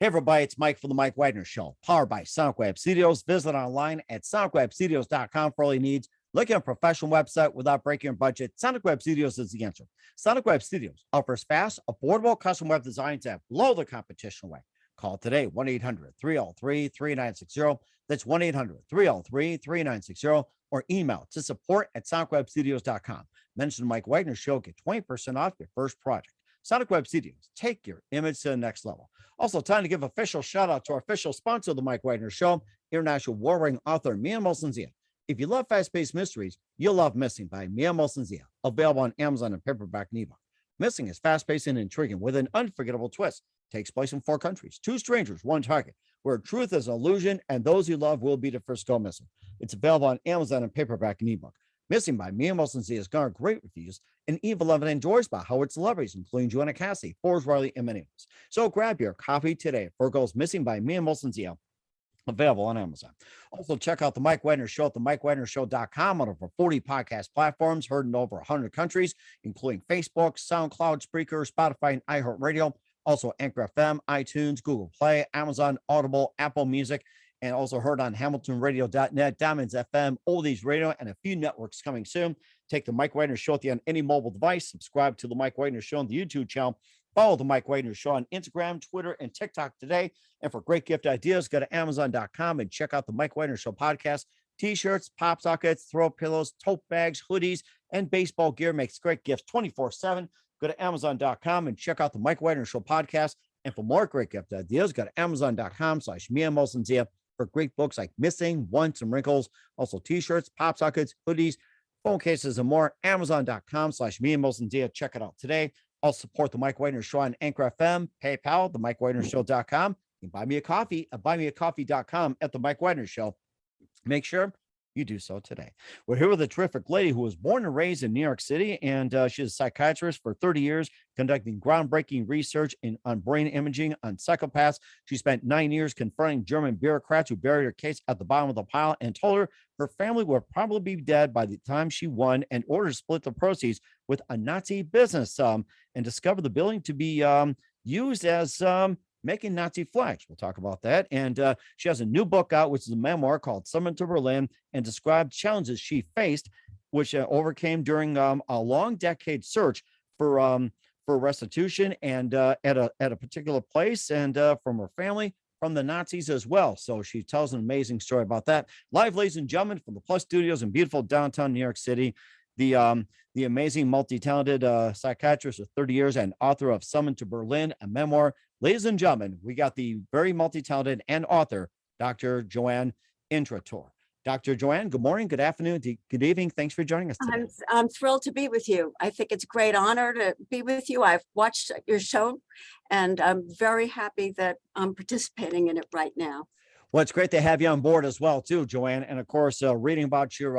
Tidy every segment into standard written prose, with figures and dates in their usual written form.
Hey everybody, it's Mike from the Mike Wagner Show, powered by Sonic Web Studios. Visit online at sonicwebstudios.com for all your needs. Look at a professional website without breaking your budget. Sonic Web Studios is the answer. Sonic Web Studios offers fast, affordable custom web designs that blow the competition away. Call today, 1-800-303-3960. That's 1-800-303-3960, or email to support@sonicwebstudios.com. Mention the Mike Wagner Show, get 20% off your first project. Sonic Web Studios, take your image to the next level. Also, time to give official shout out to our official sponsor of the Mike Wagner Show, international warring author Mia Molson-Zia. If you love fast-paced mysteries, you'll love Missing by Mia Molson-Zia, available on Amazon and paperback and ebook. Missing is fast-paced and intriguing with an unforgettable twist. Takes place in 4 countries, 2 strangers, 1 target, where truth is an illusion and those you love will be the first to go missing. It's available on Amazon and paperback and ebook. Missing by Mia Molson-Zia has garnered great reviews and even loved and enjoys by Howard celebrities, including Joanna Cassie, Forbes Riley, and many others. So grab your copy today for Goes Missing by Mia Molson-Zia, available on Amazon. Also, check out the Mike Wagner Show at themikewagnershow.com on over 40 podcast platforms, heard in over 100 countries, including Facebook, SoundCloud, Spreaker, Spotify, and iHeartRadio. Also, Anchor FM, iTunes, Google Play, Amazon, Audible, Apple Music, and also heard on HamiltonRadio.net, Diamonds FM, Oldies Radio, and a few networks coming soon. Take the Mike Wagner Show on any mobile device. Subscribe to the Mike Wagner Show on the YouTube channel. Follow the Mike Wagner Show on Instagram, Twitter, and TikTok today. And for great gift ideas, go to Amazon.com and check out the Mike Wagner Show podcast. T-shirts, pop sockets, throw pillows, tote bags, hoodies, and baseball gear makes great gifts 24/7. Go to Amazon.com and check out the Mike Wagner Show podcast. And for more great gift ideas, go to Amazon.com/Mia Molson-Zia for great books like Missing, Once, and Wrinkles. Also T-shirts, pop sockets, hoodies, phone cases, and more. Amazon.com/Mia Molson-Zia. Check it out today. Also support the Mike Wagner Show on Anchor FM, PayPal, themikewagnershow.com. You can buy me a coffee at buymeacoffee.com at the Mike Wagner Show. Make sure you do so today. We're here with a terrific lady who was born and raised in New York City, and she's a psychiatrist for 30 years, conducting groundbreaking research on brain imaging on psychopaths. She spent 9 years confronting German bureaucrats who buried her case at the bottom of the pile and told her family would probably be dead by the time she won, and ordered to split the proceeds with a Nazi business, and discovered the building to be used as making Nazi flags. We'll talk about that. And she has a new book out, which is a memoir called Summoned to Berlin, and described challenges she faced, which overcame during a long decade search for restitution and at a particular place, and from her family, from the Nazis as well. So she tells an amazing story about that. Live, ladies and gentlemen, from the Plus Studios in beautiful downtown New York City, the amazing, multi-talented psychiatrist of 30 years and author of Summoned to Berlin, a memoir. Ladies and gentlemen, we got the very multi-talented and author, Dr. Joanne Intrator. Dr. Joanne, good morning, good afternoon, good evening. Thanks for joining us today. I'm thrilled to be with you. I think it's a great honor to be with you. I've watched your show, and I'm very happy that I'm participating in it right now. Well, it's great to have you on board as well, too, Joanne. And of course, reading about your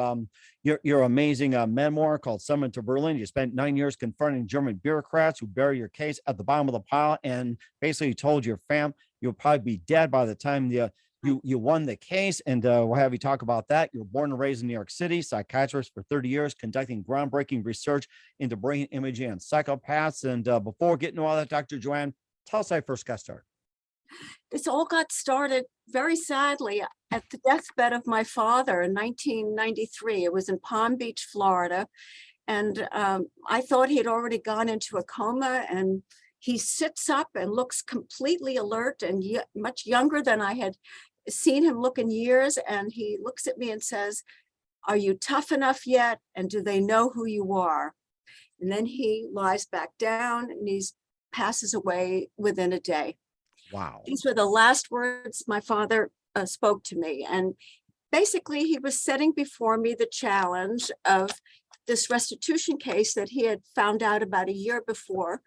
amazing memoir called Summoned to Berlin. You spent 9 years confronting German bureaucrats who buried your case at the bottom of the pile, and basically told your fam you'll probably be dead by the time you won the case. And we'll have you talk about that. You were born and raised in New York City, psychiatrist for 30 years, conducting groundbreaking research into brain imaging and psychopaths. And before getting to all that, Dr. Joanne, tell us how you first got started. This all got started very sadly at the deathbed of my father in 1993. It was in Palm Beach, Florida. And I thought he had already gone into a coma, and he sits up and looks completely alert and much younger than I had seen him look in years. And he looks at me and says, "Are you tough enough yet? And do they know who you are?" And then he lies back down and he passes away within a day. Wow. These were the last words my father spoke to me. And basically, he was setting before me the challenge of this restitution case that he had found out about a year before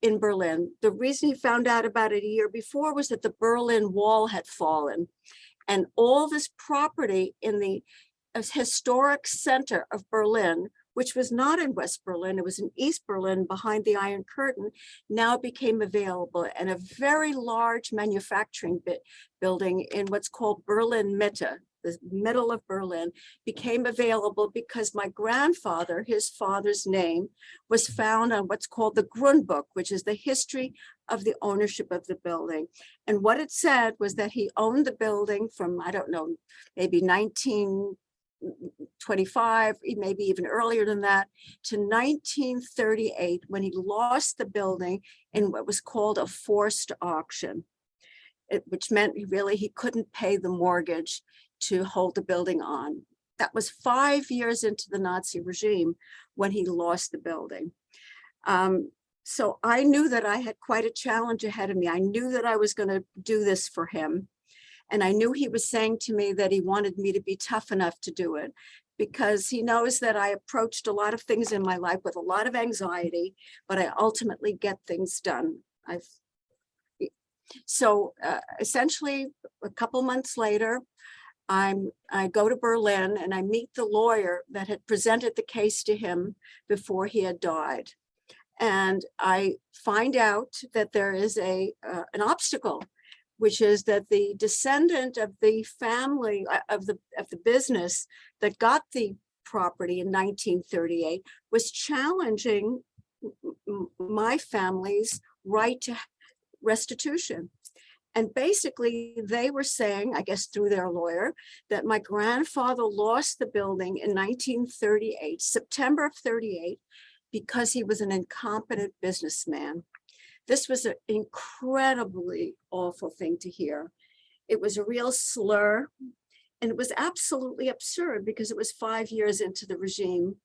in Berlin. The reason he found out about it a year before was that the Berlin Wall had fallen, and all this property in the historic center of Berlin, which was not in West Berlin, it was in East Berlin behind the Iron Curtain, now became available, and a very large manufacturing building in what's called Berlin Mitte, the middle of Berlin, became available because my grandfather, his father's name, was found on what's called the Grundbuch, which is the history of the ownership of the building. And what it said was that he owned the building from, I don't know, maybe 1925, maybe even earlier than that, to 1938, when he lost the building in what was called a forced auction, which meant he couldn't pay the mortgage to hold the building on. That was 5 years into the Nazi regime when he lost the building. So I knew that I had quite a challenge ahead of me. I knew that I was going to do this for him. And I knew he was saying to me that he wanted me to be tough enough to do it, because he knows that I approached a lot of things in my life with a lot of anxiety, but I ultimately get things done. Essentially, a couple months later, I go to Berlin and I meet the lawyer that had presented the case to him before he had died. And I find out that there is an obstacle, which is that the descendant of the family of the business that got the property in 1938 was challenging my family's right to restitution. And basically they were saying, I guess through their lawyer, that my grandfather lost the building in 1938, September of 38, because he was an incompetent businessman. This was an incredibly awful thing to hear. It was a real slur, and it was absolutely absurd because it was 5 years into the regime.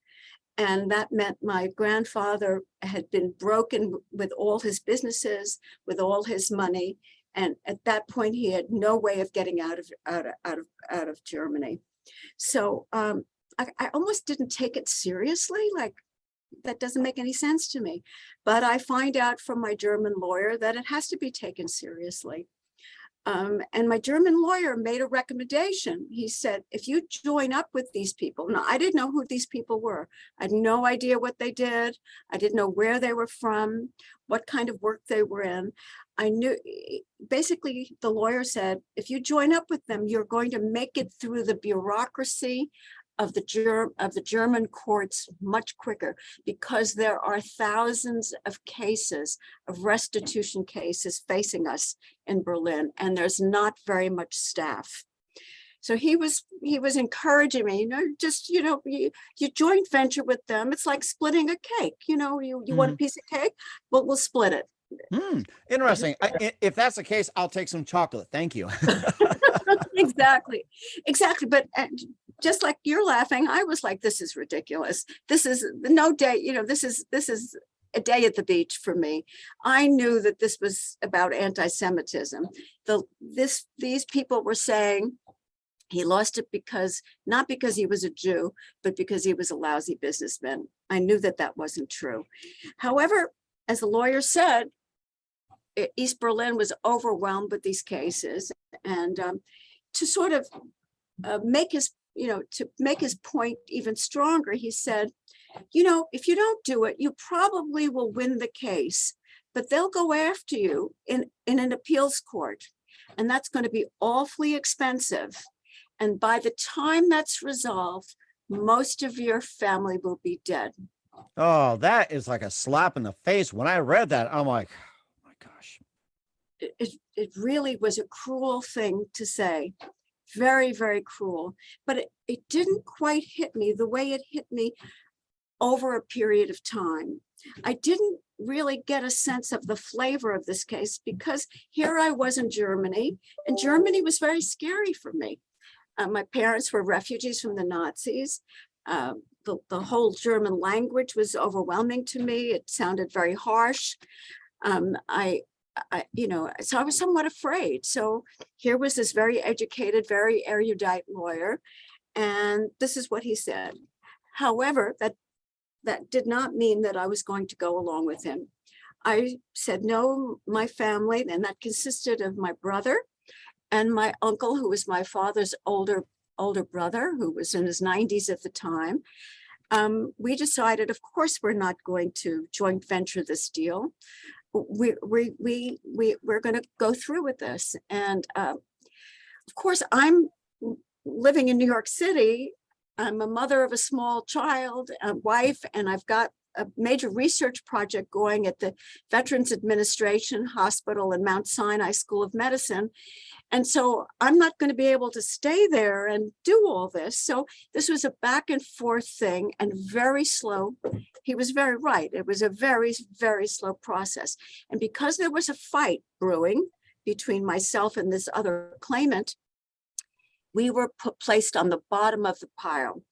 And that meant my grandfather had been broken with all his businesses, with all his money. And at that point, he had no way of getting out of Germany. So I almost didn't take it seriously, like, that doesn't make any sense to me. But I find out from my German lawyer that it has to be taken seriously. And my German lawyer made a recommendation. He said, if you join up with these people, now I didn't know who these people were. I had no idea what they did. I didn't know where they were from, what kind of work they were in. I knew, basically the lawyer said, if you join up with them, you're going to make it through the bureaucracy of the German courts much quicker, because there are thousands of cases of restitution cases facing us in Berlin, and there's not very much staff. So he was encouraging me, you joint venture with them. It's like splitting a cake. You want a piece of cake? Well, we'll split it. Interesting. If that's the case, I'll take some chocolate. Thank you. Exactly. But just like you're laughing, I was like, this is ridiculous. This is no day, this is a day at the beach for me. I knew that this was about anti-Semitism. These people were saying he lost it not because he was a Jew, but because he was a lousy businessman. I knew that that wasn't true. However, as the lawyer said, East Berlin was overwhelmed with these cases, and to sort of make his point even stronger, he said, if you don't do it, you probably will win the case, but they'll go after you in an appeals court, and that's going to be awfully expensive. And by the time that's resolved, most of your family will be dead. Oh, that is like a slap in the face. When I read that, I'm like, oh my gosh. It really was a cruel thing to say. Very, very cruel. But it didn't quite hit me the way it hit me over a period of time. I didn't really get a sense of the flavor of this case because here I was in Germany, and Germany was very scary for me. My parents were refugees from the Nazis. The whole German language was overwhelming to me. It sounded very harsh. So I was somewhat afraid. So here was this very educated, very erudite lawyer, and this is what he said. However, that did not mean that I was going to go along with him. I said, no, my family, and that consisted of my brother and my uncle, who was my father's older brother, who was in his 90s at the time. We decided, of course, we're not going to joint venture this deal. We're going to go through with this. And of course, I'm living in New York City, I'm a mother of a small child, a wife, and I've got a major research project going at the Veterans Administration Hospital and Mount Sinai School of Medicine. And so I'm not going to be able to stay there and do all this. So this was a back and forth thing, and very slow. He was very right. It was a very, very slow process. And because there was a fight brewing between myself and this other claimant, we were placed on the bottom of the pile.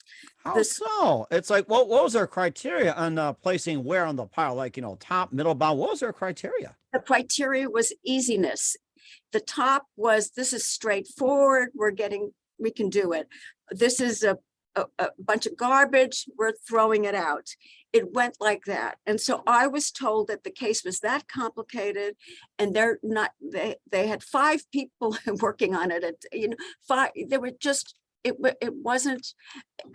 How so? It's like, what was their criteria on placing where on the pile? Like, top, middle, bottom. What was their criteria? The criteria was easiness. The top was, this is straightforward. We can do it. This is a bunch of garbage. We're throwing it out. It went like that. And so I was told that the case was that complicated, and they had 5 people working on it. There were just, it wasn't,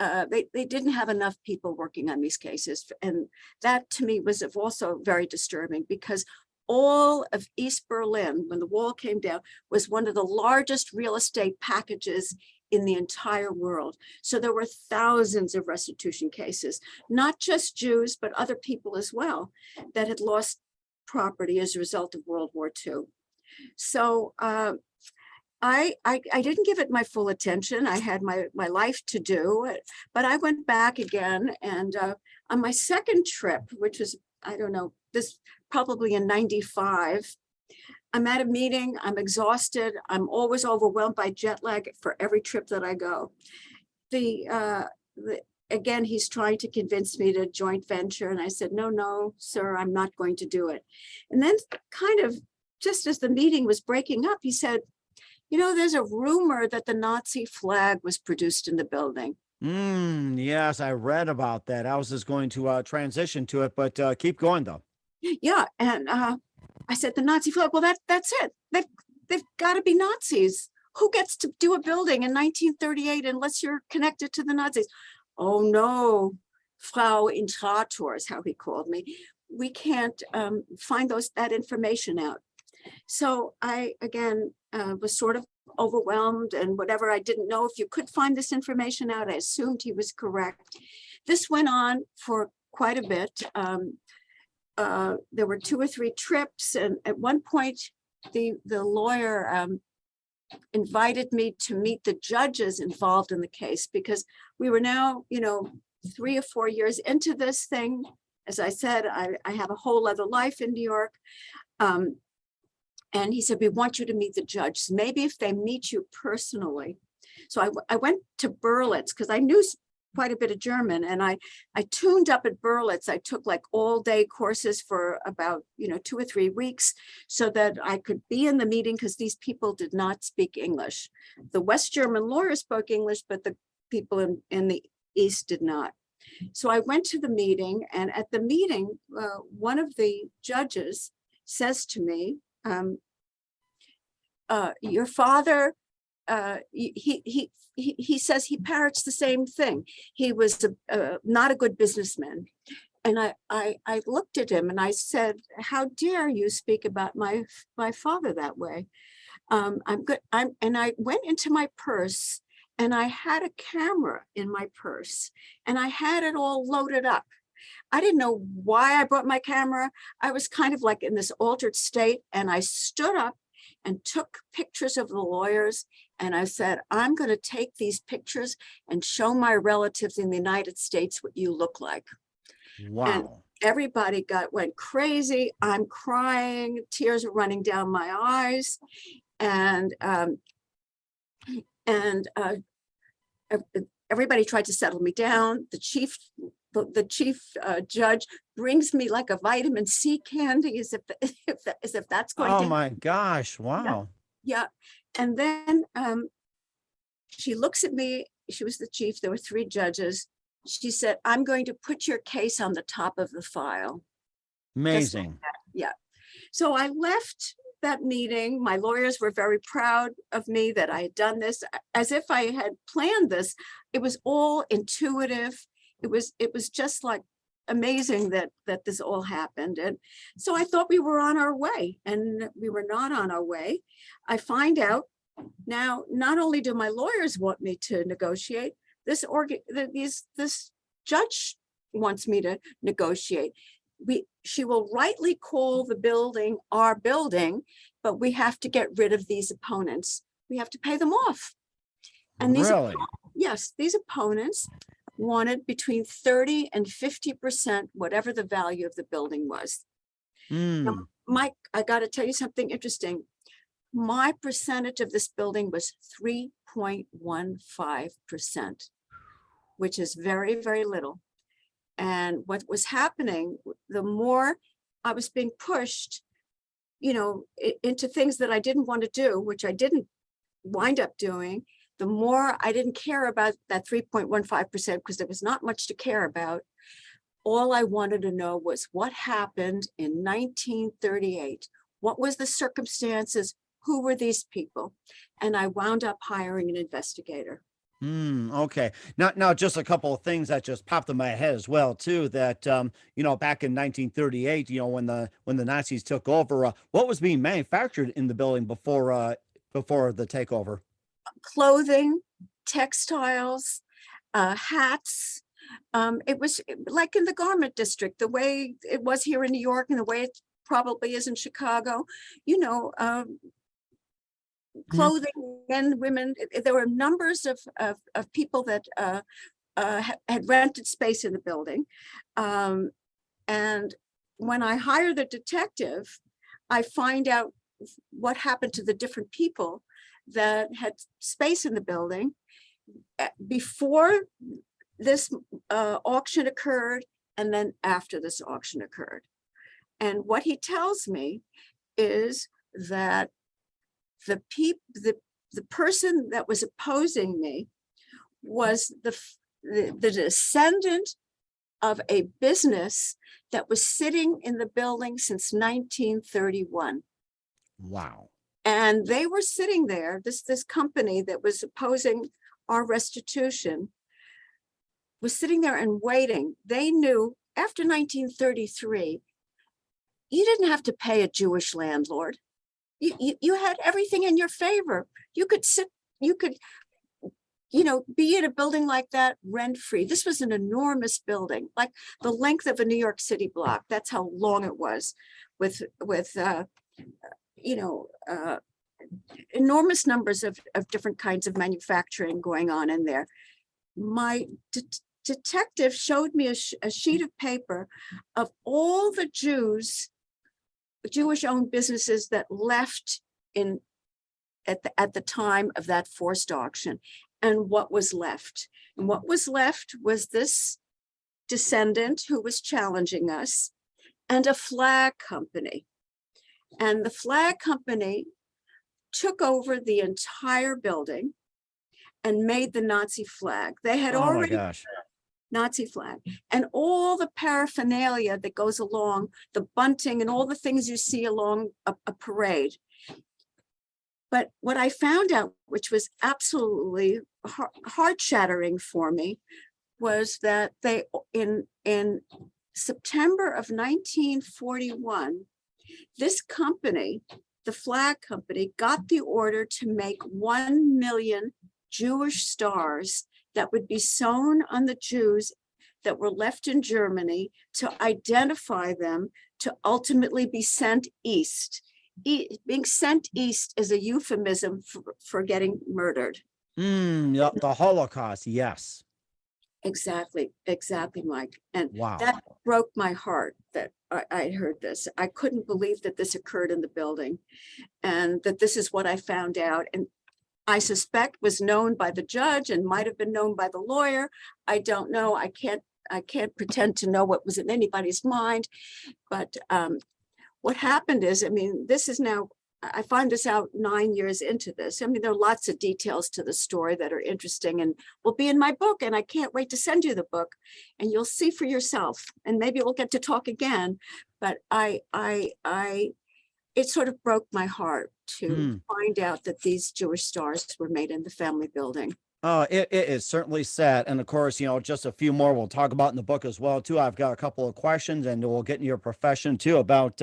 they didn't have enough people working on these cases. And that to me was also very disturbing, because all of East Berlin, when the wall came down, was one of the largest real estate packages in the entire world. So there were thousands of restitution cases, not just Jews, but other people as well, that had lost property as a result of World War II. So I didn't give it my full attention. I had my life to do, but I went back again. And on my second trip, which was, I don't know, this probably in 95, I'm at a meeting, I'm exhausted. I'm always overwhelmed by jet lag for every trip that I go. Again, he's trying to convince me to joint venture. And I said, no, sir, I'm not going to do it. And then kind of just as the meeting was breaking up, he said, there's a rumor that the Nazi flag was produced in the building. Yes, I read about that. I was just going to transition to it, but keep going though. Yeah, and I said, the Nazi flag, well, that's it. They've got to be Nazis. Who gets to do a building in 1938 unless you're connected to the Nazis? Oh no, Frau Intrator is how he called me. We can't find that information out. So I, again, was sort of overwhelmed, and whatever, I didn't know if you could find this information out. I assumed he was correct. This went on for quite a bit. There were 2 or 3 trips, and at one point the lawyer invited me to meet the judges involved in the case, because we were now 3 or 4 years into this thing. As I said, I have a whole other life in New York, and he said, we want you to meet the judge, maybe if they meet you personally. So I went to Berlitz, because I knew quite a bit of German, and I tuned up at Berlitz. I took like all-day courses for about 2 or 3 weeks, so that I could be in the meeting, because these people did not speak English. The West German lawyers spoke English, but the people in the East did not. So I went to the meeting, and at the meeting, one of the judges says to me, your father, he says he parrots the same thing. He was not a good businessman. And I looked at him and I said, how dare you speak about my father that way? I'm good. And I went into my purse, and I had a camera in my purse, and I had it all loaded up. I didn't know why I brought my camera. I was kind of like in this altered state, and I stood up and took pictures of the lawyers. And I said, I'm going to take these pictures and show my relatives in the United States what you look like. Wow. And everybody went crazy. I'm crying, tears are running down my eyes. And everybody tried to settle me down. The chief judge brings me like a vitamin C candy, as if that's going to. Oh my gosh. Wow. Yeah. And then she looks at me. She was the chief. There were 3 judges. She said, I'm going to put your case on the top of the file. Amazing. Like yeah. So I left that meeting. My lawyers were very proud of me that I had done this, as if I had planned this. It was all intuitive. It was just like amazing that this all happened. And so I thought we were on our way, and we were not on our way. I find out Now, not only do my lawyers want me to negotiate, this judge wants me to negotiate. She will rightly call the building our building, but we have to get rid of these opponents. We have to pay them off. And Really? these opponents wanted between 30 and 50%, whatever the value of the building was. Now, Mike, I got to tell you something interesting. My percentage of this building was 3.15%, which is very, very little. And what was happening, the more I was being pushed, into things that I didn't want to do, which I didn't wind up doing, the more I didn't care about that 3.15% because there was not much to care about. All I wanted to know was what happened in 1938. What was the circumstances? Who were these people? And I wound up hiring an investigator. Okay. Now, just a couple of things that just popped in my head as well, too, that, back in 1938, when the Nazis took over, what was being manufactured in the building before the takeover? Clothing, textiles, hats. It was like in the garment district, the way it was here in New York and the way it probably is in Chicago, clothing, men, women. There were numbers of people that had rented space in the building. And when I hire the detective, I find out what happened to the different people that had space in the building before this auction occurred and then after this auction occurred. And what he tells me is that the person that was opposing me was the descendant of a business that was sitting in the building since 1931. Wow. And they were sitting there, this company that was opposing our restitution was sitting there and waiting. They knew after 1933, you didn't have to pay a Jewish landlord. You had everything in your favor. You could be in a building like that rent-free. This was an enormous building, like the length of a New York City block. That's how long it was, with enormous numbers of different kinds of manufacturing going on in there. My detective showed me a sheet of paper of all the Jewish-owned businesses that left at the time of that forced auction, and what was left. And what was left was this descendant who was challenging us and a flag company. And the flag company took over the entire building and made the Nazi flag. They had already Nazi flag and all the paraphernalia that goes along, the bunting and all the things you see along a parade. But what I found out, which was absolutely heart-shattering for me, was that they in September of 1941, this company, the flag company, got the order to make 1 million Jewish stars that would be sewn on the Jews that were left in Germany to identify them to ultimately be sent east. Being sent east is a euphemism for getting murdered. The Holocaust, yes. Exactly, Mike. And wow, that broke my heart that I heard this. I couldn't believe that this occurred in the building and that this is what I found out. And I suspect was known by the judge and might have been known by the lawyer. I don't know. I can't pretend to know what was in anybody's mind. But what happened is, this is now, I find this out 9 years into this. There are lots of details to the story that are interesting and will be in my book. And I can't wait to send you the book and you'll see for yourself. And maybe we'll get to talk again. But it sort of broke my heart to find out that these Jewish stars were made in the family building. It is certainly sad. And of course, just a few more we'll talk about in the book as well, too. I've got a couple of questions and we'll get into your profession, too, about,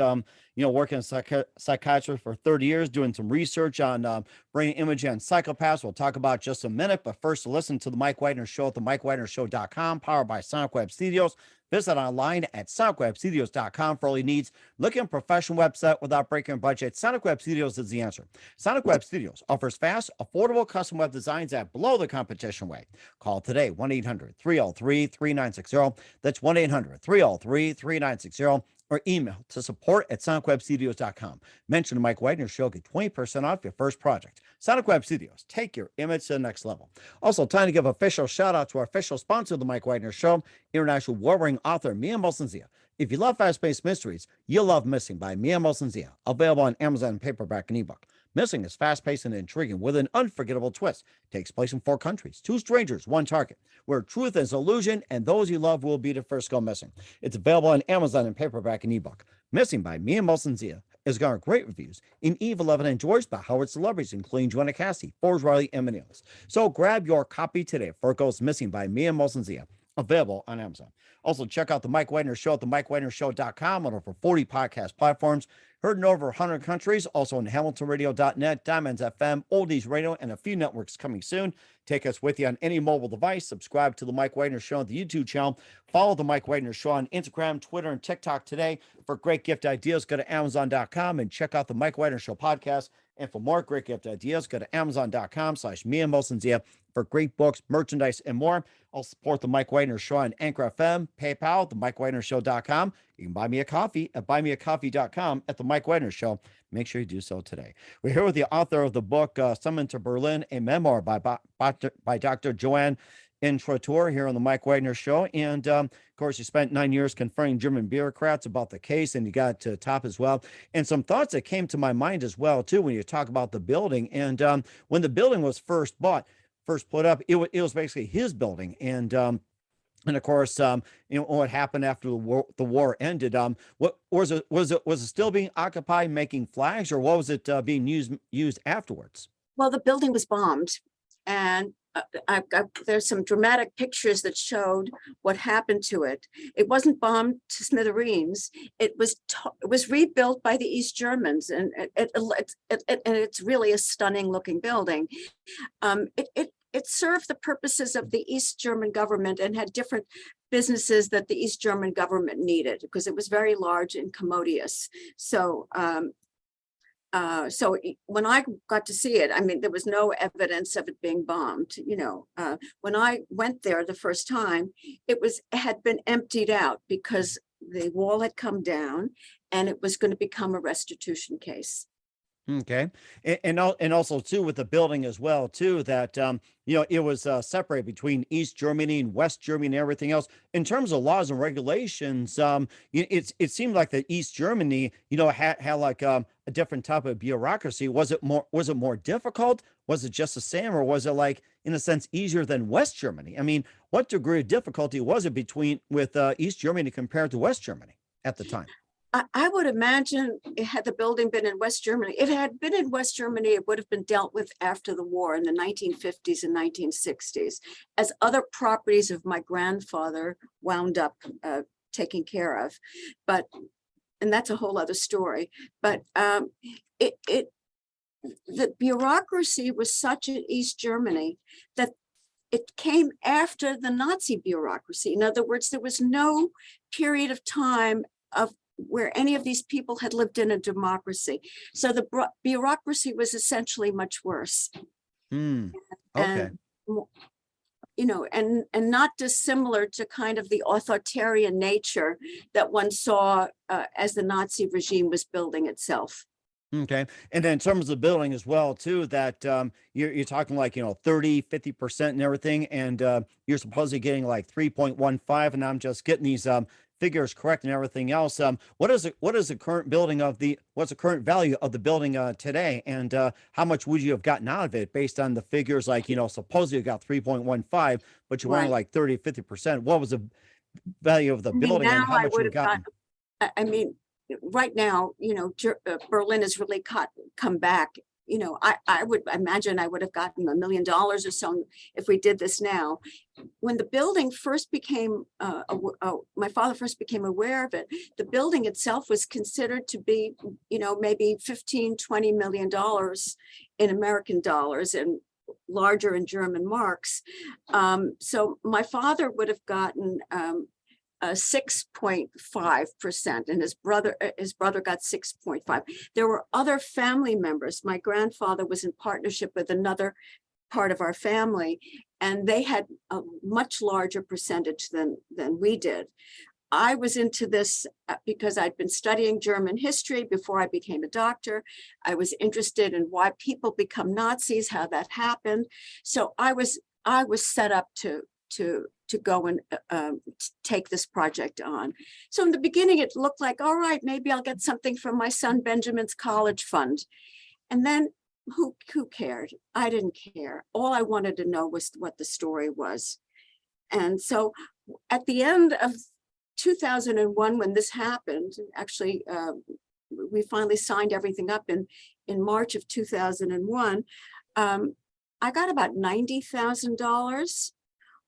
working as a psychiatrist for 30 years, doing some research on brain imaging and psychopaths. We'll talk about just a minute. But first, listen to the Mike Wagner Show at the MikeWagnerShow.com, powered by Sonic Web Studios. Visit online at sonicwebstudios.com for all your needs. Look at a professional website without breaking your budget. Sonic Web Studios is the answer. Sonic Web Studios offers fast, affordable custom web designs at below the competition rate. Call today, 1-800-303-3960. That's 1-800-303-3960. Or email to support@sonicwebstudios.com. Mention the Mike Wagner Show, get 20% off your first project. Sonic Web Studios, take your image to the next level. Also, time to give official shout out to our official sponsor of the Mike Wagner Show, international warring author Mia Molson-Zia. If you love fast-paced mysteries, you'll love Missing by Mia Molson-Zia, available on Amazon paperback and ebook. Missing is fast-paced and intriguing with an unforgettable twist. Takes place in 4 countries, 2 strangers, 1 target, where truth is illusion and those you love will be the first to go missing. It's available on Amazon in paperback and ebook. Missing by Mia Molson-Zia has garnered great reviews in Eve 11 enjoys by Howard celebrities, including Joanna Cassie, Forbes Riley, and many others. So grab your copy today for it goes Missing by Mia Molson-Zia, available on Amazon. Also, check out the Mike Wagner Show at the MikeWagnerShow.com on over 40 podcast platforms. Heard in over 100 countries, also on HamiltonRadio.net, Diamonds FM, Oldies Radio, and a few networks coming soon. Take us with you on any mobile device. Subscribe to the Mike Wagner Show on the YouTube channel. Follow the Mike Wagner Show on Instagram, Twitter, and TikTok today. For great gift ideas, go to Amazon.com and check out the Mike Wagner Show podcast. And for more great gift ideas, go to Amazon.com/Mia Molson-Zia for great books, merchandise, and more. I'll support the Mike Wagner Show on Anchor FM, PayPal, the MikeWagnerShow.com. You can buy me a coffee at buymeacoffee.com at the Mike Wagner Show. Make sure you do so today. We're here with the author of the book, Summoned to Berlin, a memoir by Dr. Joanne Intrator here on the Mike Wagner Show. And of course, you spent 9 years confronting German bureaucrats about the case, and you got to top as well. And some thoughts that came to my mind as well, too, when you talk about the building. And when the building was first put up, it was basically his building. And of course, what happened after the war ended? What was it? Was it still being occupied, making flags, or what was it being used afterwards? Well, the building was bombed, and there's some dramatic pictures that showed what happened to it. It wasn't bombed to smithereens. It was rebuilt by the East Germans, and it's really a stunning looking building. It served the purposes of the East German government and had different businesses that the East German government needed because it was very large and commodious. So when I got to see it, I mean, there was no evidence of it being bombed. When I went there the first time, it had been emptied out because the wall had come down and it was going to become a restitution case. Okay. And also too, with the building as well, too, that, it was separated between East Germany and West Germany and everything else. In terms of laws and regulations, it seemed like that East Germany, had like a different type of bureaucracy. Was it more difficult? Was it just the same? Or was it like, in a sense, easier than West Germany? I mean, what degree of difficulty was it with East Germany compared to West Germany at the time? I would imagine had the building been in West Germany, if it had been in West Germany, it would have been dealt with after the war in the 1950s and 1960s, as other properties of my grandfather wound up taken care of. And that's a whole other story. But the bureaucracy was such in East Germany that it came after the Nazi bureaucracy. In other words, there was no period of time where any of these people had lived in a democracy. So the bureaucracy was essentially much worse. Okay. And, and not dissimilar to kind of the authoritarian nature that one saw as the Nazi regime was building itself. Okay. And then in terms of the building as well, too, that you're talking like, 30, 50% and everything. And you're supposedly getting like 3.15. And I'm just getting these figures correct and everything else. What's the current value of the building today? And how much would you have gotten out of it based on the figures? Like, supposedly you got 3.15, but you only like 30, 50%. What was the value of the building and how much you would have gotten? Right now, Berlin has really come back, I would imagine I would have gotten $1 million or so if we did this now. When the building first became, my father first became aware of it, the building itself was considered to be, maybe 15, $20 million in American dollars and larger in German marks. So my father would have gotten 6.5%, and his brother got 6.5. There were other family members. My grandfather was in partnership with another part of our family, and they had a much larger percentage than we did. I was into this because I'd been studying German history before I became a doctor. I was interested in why people become Nazis, how that happened. So I was set up to go and take this project on. So in the beginning, it looked like, all right, maybe I'll get something from my son Benjamin's college fund. And then who cared? I didn't care. All I wanted to know was what the story was. And so at the end of 2001, when this happened, actually, we finally signed everything up in March of 2001. I got about $90,000,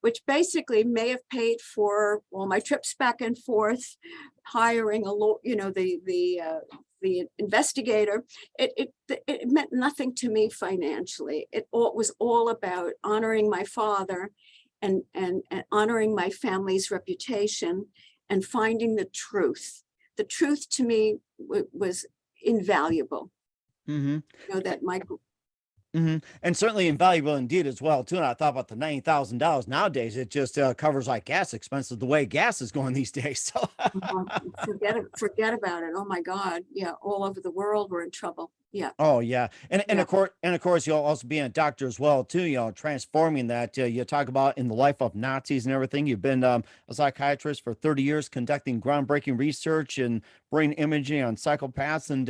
which basically may have paid for all my trips back and forth, hiring the investigator. It meant nothing to me financially. It was all about honoring my father and honoring my family's reputation and finding the truth. The truth to me was invaluable. Mm-hmm. That my And certainly invaluable indeed as well too. And I thought about the $90,000 nowadays. It just covers like gas expenses the way gas is going these days. So forget about it. Oh my God. Yeah. All over the world, we're in trouble. Yeah. Oh yeah. And of course, you'll also be a doctor as well too, transforming that. You talk about in the life of Nazis and everything. You've been a psychiatrist for 30 years, conducting groundbreaking research and brain imaging on psychopaths. And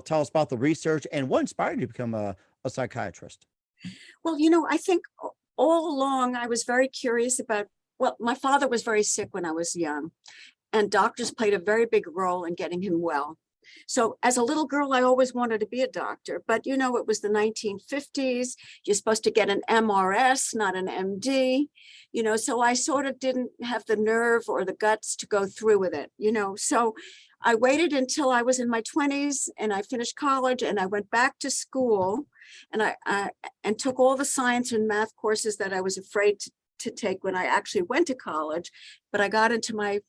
tell us about the research and what inspired you to become a psychiatrist. Well, I think all along I was very curious about, my father was very sick when I was young, and doctors played a very big role in getting him well. So as a little girl, I always wanted to be a doctor, but it was the 1950s. You're supposed to get an MRS, not an MD, so I sort of didn't have the nerve or the guts to go through with it, so I waited until I was in my 20s and I finished college, and I went back to school, and I took all the science and math courses that I was afraid to take when I actually went to college, but I got into my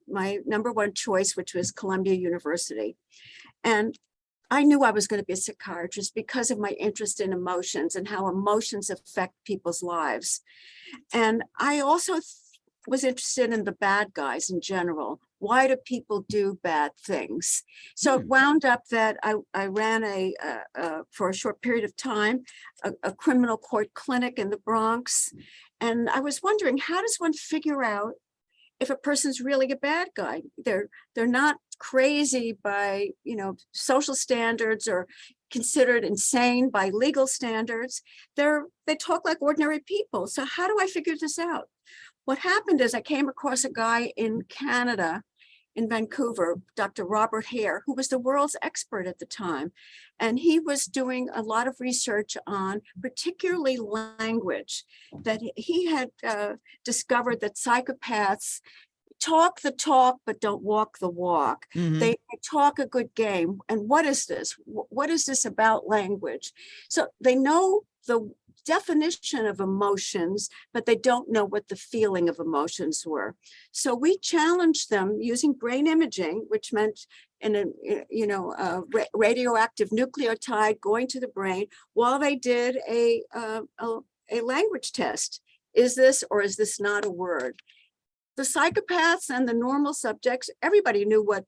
number one choice, which was Columbia University. And I knew I was going to be a psychiatrist because of my interest in emotions and how emotions affect people's lives. And I also was interested in the bad guys in general. Why do people do bad things? So it wound up that I ran for a short period of time, a criminal court clinic in the Bronx. And I was wondering, how does one figure out if a person's really a bad guy? They're not crazy by, social standards or considered insane by legal standards. They talk like ordinary people. So how do I figure this out? What happened is I came across a guy in Canada, in Vancouver, Dr. Robert Hare, who was the world's expert at the time. And he was doing a lot of research on particularly language, that he had discovered that psychopaths talk the talk, but don't walk the walk. Mm-hmm. They talk a good game. And what is this? What is this about language? So they know the definition of emotions, but they don't know what the feeling of emotions were. So we challenged them using brain imaging, which meant radioactive nucleotide going to the brain while they did a language test. Is this or is this not a word? The psychopaths and the normal subjects, everybody knew what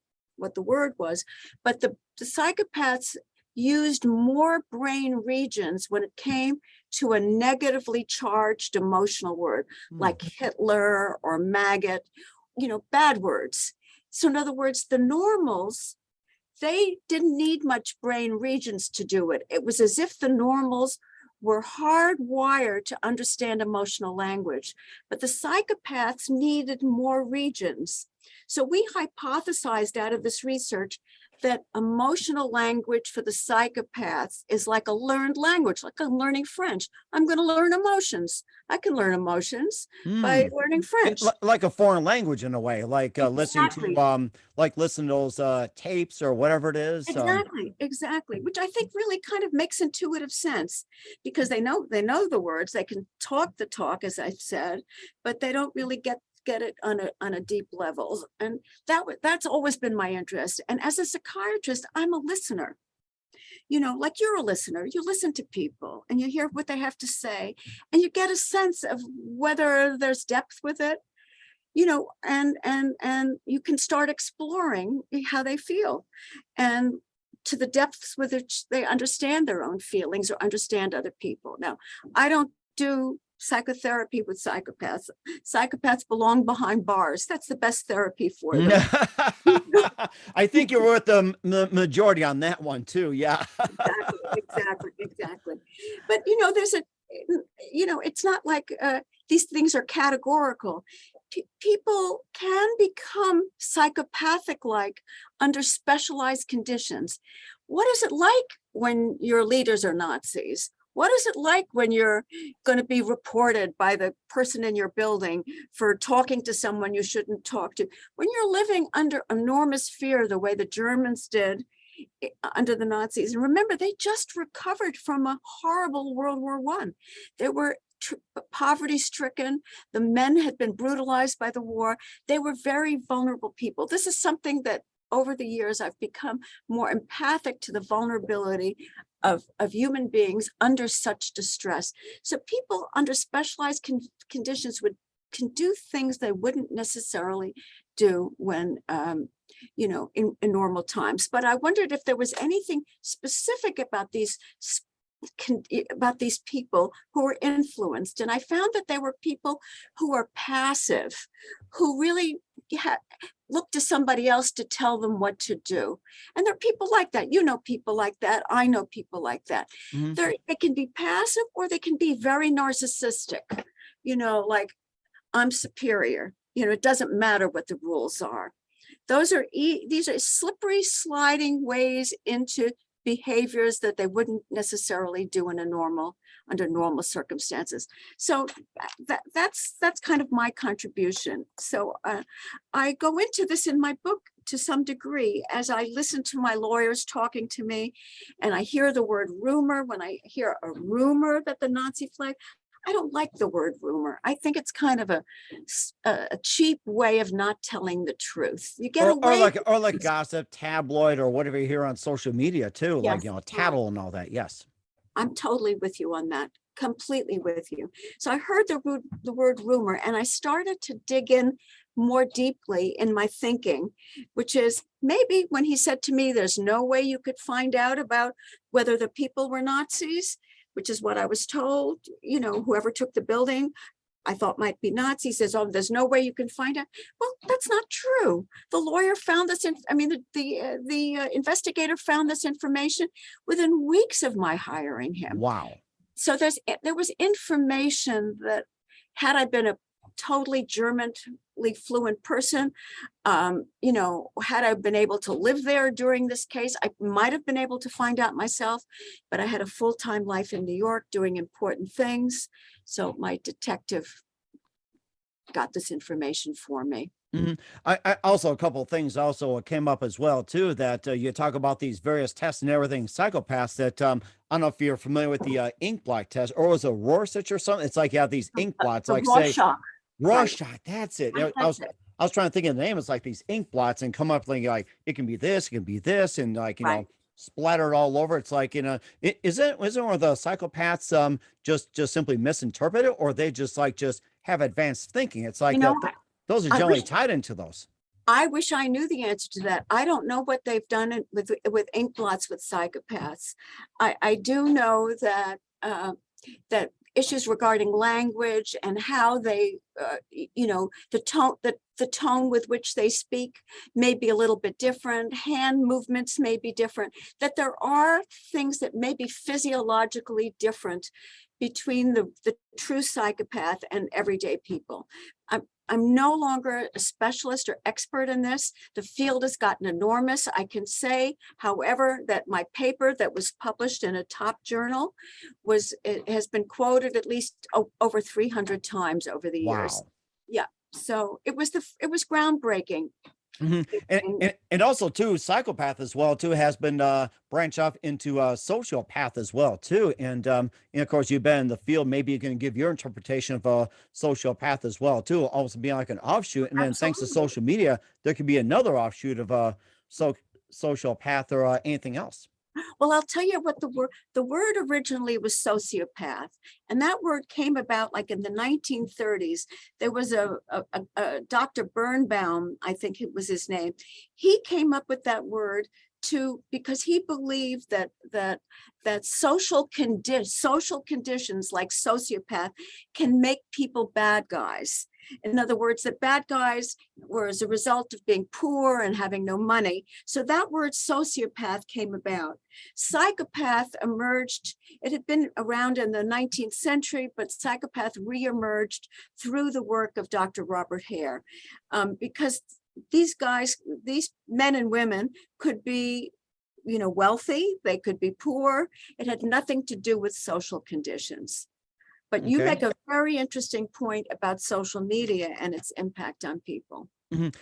the word was, but the psychopaths used more brain regions when it came to a negatively charged emotional word, like Hitler or maggot, bad words. So in other words, the normals, they didn't need much brain regions to do it. It was as if the normals were hardwired to understand emotional language, but the psychopaths needed more regions. So we hypothesized out of this research that emotional language for the psychopaths is like a learned language, like I'm learning French. I'm going to learn emotions. I can learn emotions by learning French. Like a foreign language in a way, like listening Exactly. to listen to those tapes or whatever it is. Exactly, which I think really kind of makes intuitive sense, because they know the words, they can talk the talk, as I've said, but they don't really get it on a deep level. And that's always been my interest. And as a psychiatrist, I'm a listener. Like you're a listener, you listen to people and you hear what they have to say, and you get a sense of whether there's depth with it, and you can start exploring how they feel, and to the depths with which they understand their own feelings or understand other people. Now, I don't do psychotherapy with psychopaths. Psychopaths belong behind bars. That's the best therapy for them. I think you're with the majority on that one too. Yeah. Exactly. But there's it's not like these things are categorical. People can become psychopathic like under specialized conditions. What is it like when your leaders are Nazis? What is it like when you're going to be reported by the person in your building for talking to someone you shouldn't talk to? When you're living under enormous fear, the way the Germans did under the Nazis. And remember, they just recovered from a horrible World War I. They were poverty stricken. The men had been brutalized by the war. They were very vulnerable people. This is something that over the years, I've become more empathic to the vulnerability of human beings under such distress. So people under specialized conditions can do things they wouldn't necessarily do when, in normal times. But I wondered if there was anything specific about these people who were influenced. And I found that there were people who are passive, who really look to somebody else to tell them what to do. And there are people like that. People like that. I know people like that. Mm-hmm. They can be passive, or they can be very narcissistic, like I'm superior. It doesn't matter what the rules are. These are slippery, sliding ways into behaviors that they wouldn't necessarily do under normal circumstances. So that's kind of my contribution. So I go into this in my book to some degree as I listen to my lawyers talking to me, and I hear the word rumor. When I hear a rumor that the Nazi flag, I don't like the word rumor. I think it's kind of a cheap way of not telling the truth. You get away, or like gossip, tabloid, or whatever you hear on social media too, yes, like tattle and all that. Yes, I'm totally with you on that. Completely with you. So I heard the word rumor, and I started to dig in more deeply in my thinking, which is maybe when he said to me, "There's no way you could find out about whether the people were Nazis," which is what I was told, whoever took the building, I thought might be Nazi, says, "Oh, there's no way you can find out." Well, that's not true. The lawyer found this, the investigator found this information within weeks of my hiring him. Wow. So there was information that, had I been a totally Germanly fluent person, had I been able to live there during this case, I might have been able to find out myself, but I had a full-time life in New York doing important things. So my detective got this information for me. Mm-hmm. I also, a couple of things also came up as well too, that you talk about these various tests and everything, psychopaths that I don't know if you're familiar with the ink blot test, or was it Rorschach or something? It's like you have these ink blots, like say Rorschach, right. That's it. I was trying to think of the name. It's like these ink blots, and come up like it can be this, it can be this, and like right. Splattered all over. It's like isn't where the psychopaths just simply misinterpret it, or they just have advanced thinking? It's like those are generally tied into those. I wish I knew the answer to that. I don't know what they've done with ink blots with psychopaths. I do know that that issues regarding language and how they, the tone with which they speak may be a little bit different. Hand movements may be different. That there are things that may be physiologically different between the true psychopath and everyday people. I'm no longer a specialist or expert in this. The field has gotten enormous. I can say, however, that my paper that was published in a top journal it has been quoted at least over 300 times over the years. Wow. Yeah. So it was groundbreaking. Mhm. And also too, psychopath as well too has been branched off into sociopath as well too. And of course you've been in the field. Maybe you can give your interpretation of a sociopath as well too, also being like an offshoot. And then thanks to Absolutely. social media, there could be another offshoot of a sociopath or anything else. Well, I'll tell you what the word originally was sociopath, and that word came about like in the 1930s. There was a Dr. Birnbaum, I think it was his name. He came up with that word because he believed that social conditions like sociopath can make people bad guys. In other words, that bad guys were as a result of being poor and having no money. So that word sociopath came about. Psychopath emerged. It had been around in the 19th century, but psychopath reemerged through the work of Dr. Robert Hare, because these men and women could be, wealthy, they could be poor. It had nothing to do with social conditions. But you Okay. make a very interesting point about social media and its impact on people. Mhm.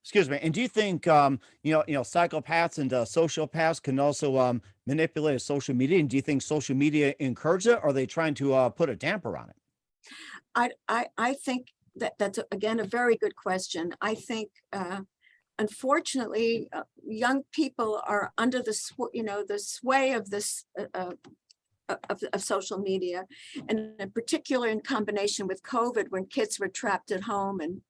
Excuse me. And do you think psychopaths and sociopaths can also manipulate social media? And do you think social media encourages it, or are they trying to put a damper on it? I think that's again a very good question. I think unfortunately young people are under the sway of this of social media, and in particular in combination with COVID, when kids were trapped at home, and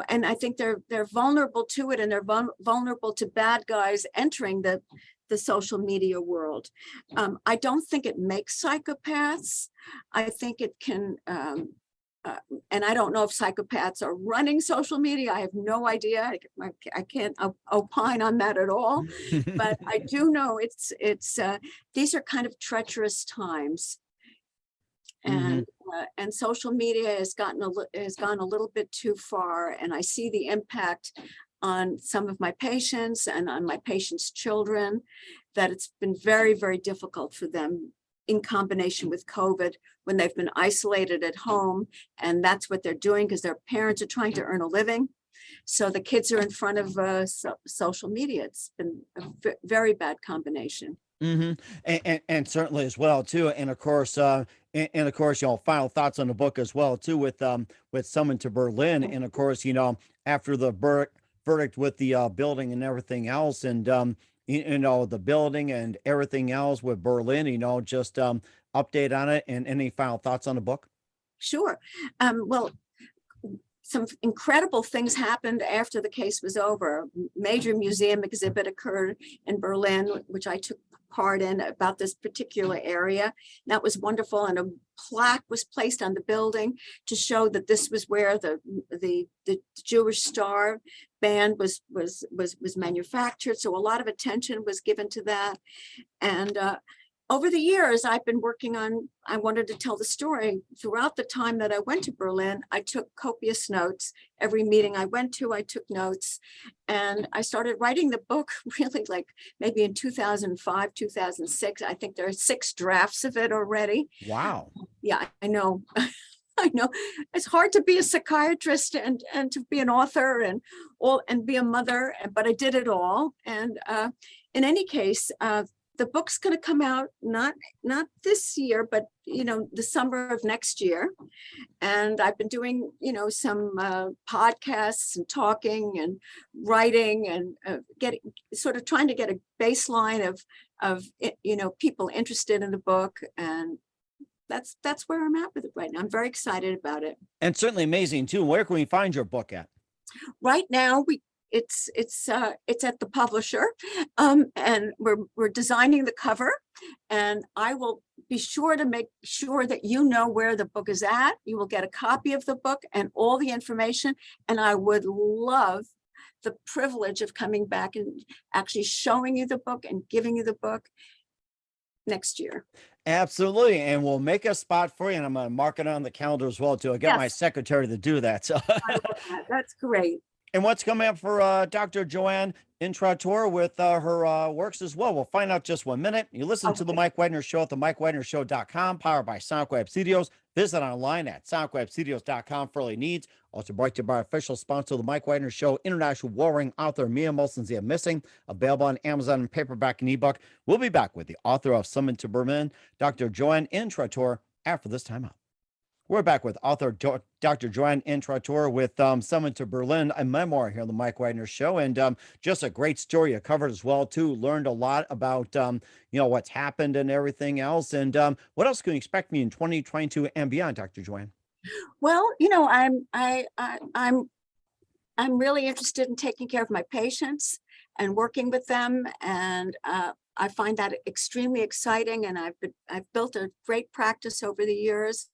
and I think they're vulnerable to it, and they're vulnerable to bad guys entering the social media world. I don't think it makes psychopaths. I think it can, and I don't know if psychopaths are running social media. I have no idea. I can't opine on that at all. But I do know these are kind of treacherous times, Mhm. and social media has gone a little bit too far, and I see the impact on some of my patients and on my patients' children, that it's been very, very difficult for them in combination with COVID, when they've been isolated at home, and that's what they're doing because their parents are trying to earn a living. So the kids are in front of social media. It's been a very bad combination. Hmm. And certainly as well too, and of course, final thoughts on the book as well too, with Summon to Berlin, and of course, after the verdict with the building and everything else, and the building and everything else with Berlin, just update on it, and any final thoughts on the book. Sure. Well, some incredible things happened after the case was over. A major museum exhibit occurred in Berlin, which I took part in, about this particular area. That was wonderful. And a plaque was placed on the building to show that this was where the Jewish Star band was manufactured. So a lot of attention was given to that. And over the years, I've been working on, I wanted to tell the story. Throughout the time that I went to Berlin, I took copious notes. Every meeting I went to, I took notes. And I started writing the book really like maybe in 2005, 2006. I think there are 6 drafts of it already. Wow. Yeah, I know. I know it's hard to be a psychiatrist and to be an author and be a mother, but I did it all. And in any case, the book's going to come out not this year, but the summer of next year. And I've been doing some podcasts and talking and writing and trying to get a baseline of people interested in the book, and that's where I'm at with it right now. I'm very excited about it. And certainly amazing too. Where can we find your book at? Right now, it's at the publisher, and we're designing the cover, and I will be sure to make sure that where the book is at. You will get a copy of the book and all the information, and I would love the privilege of coming back and actually showing you the book and giving you the book. next year. Absolutely. And we'll make a spot for you. And I'm going to mark it on the calendar as well, too. I get my Yes, secretary to do that. So, I love that. That's great. and what's coming up for Dr. Joanne Intrator with her works as well? We'll find out just 1 minute. You listen to the Okay. Mike Wagner Show at the MikeWagnerShow.com, powered by SonicWeb Studios. Visit online at SonicWebStudios.com for all your needs. Also brought to you by our official sponsor, the Mike Wagner Show, international warring author Mia Molson's The Missing, available on Amazon and paperback and ebook. We'll be back with the author of Summon to Berlin, Dr. Joanne Intrator, after this time out. We're back with author Dr. Joanne Intrator with Summon to Berlin, a memoir here on the Mike Wagner Show, and just a great story you covered as well too. Learned a lot about what's happened and everything else, and what else can you expect me in 2022 and beyond, Dr. Joanne? Well, I'm really interested in taking care of my patients and working with them, and I find that extremely exciting. And I've built a great practice over the years,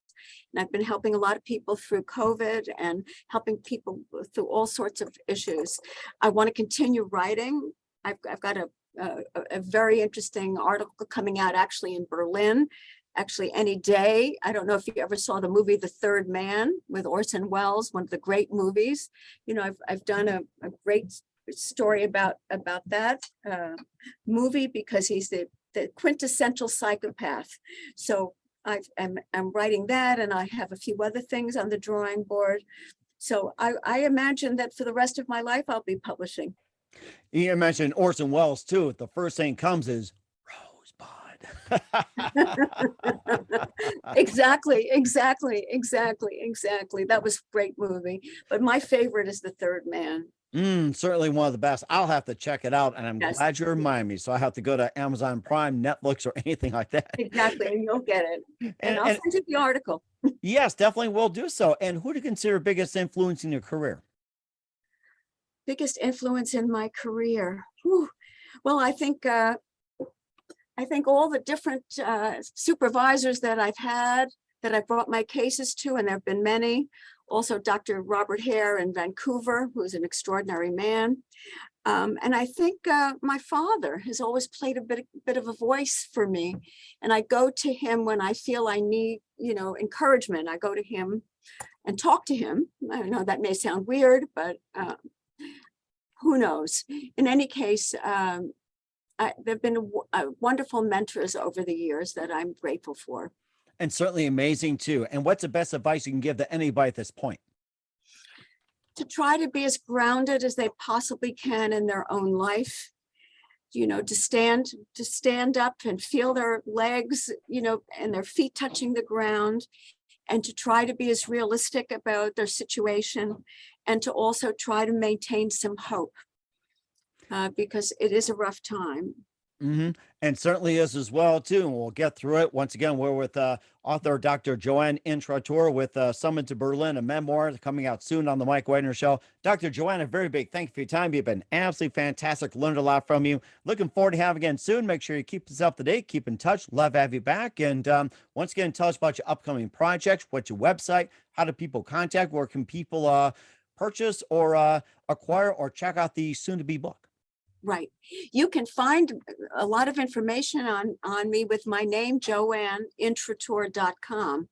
and I've been helping a lot of people through COVID and helping people through all sorts of issues. I want to continue writing. I've got a very interesting article coming out actually in Berlin, actually any day. I don't know if you ever saw the movie The Third Man with Orson Welles, one of the great movies. I've done a great story about that movie because he's the quintessential psychopath. So I'm writing that, and I have a few other things on the drawing board. So I imagine that for the rest of my life, I'll be publishing. You mentioned Orson Welles too. The first thing comes is Rosebud. Exactly. That was a great movie. But my favorite is The Third Man. Certainly one of the best. I'll have to check it out, and I'm Yes, glad you remind me. So I have to go to Amazon Prime, Netflix, or anything like that. exactly. And you'll get it. And I'll And send you the article. yes, definitely will do so. And who do you consider biggest influence in your career? Biggest influence in my career. Whew. Well, I think all the different supervisors that I've had, that I've brought my cases to, and there have been many. Also, Dr. Robert Hare in Vancouver, who's an extraordinary man. And I think my father has always played a bit of a voice for me. And I go to him when I feel I need, encouragement. I go to him and talk to him. I know that may sound weird, but who knows? In any case, they've been wonderful mentors over the years that I'm grateful for. And certainly amazing too. And what's the best advice you can give to anybody at this point? To try to be as grounded as they possibly can in their own life, to stand up and feel their legs, and their feet touching the ground, and to try to be as realistic about their situation, and to also try to maintain some hope, because it is a rough time. And certainly is as well too. And we'll get through it. Once again, we're with author Dr. Joanne Intrator with Summon to Berlin, a memoir coming out soon on the Mike Wagner Show. Dr. Joanne, a very big thank you for your time. You've been absolutely fantastic. Learned a lot from you. Looking forward to having you again soon. Make sure you keep us up to date. Keep in touch. Love to have you back. And once again, tell us about your upcoming projects. What's your website? How do people contact? Where can people purchase or acquire or check out the soon-to-be book? Right. You can find a lot of information on me with my name, JoanneIntrator.com.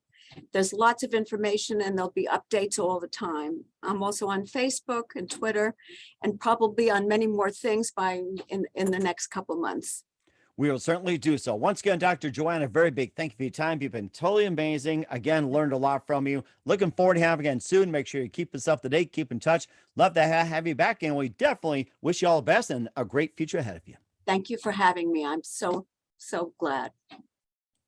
There's lots of information, and there'll be updates all the time. I'm also on Facebook and Twitter, and probably on many more things in the next couple months. We will certainly do so. Once again, Dr. Joanne, a very big thank you for your time. You've been totally amazing. Again, learned a lot from you. Looking forward to having you again soon. Make sure you keep us up to date, keep in touch. Love to have you back, and we definitely wish you all the best and a great future ahead of you. Thank you for having me. I'm so glad.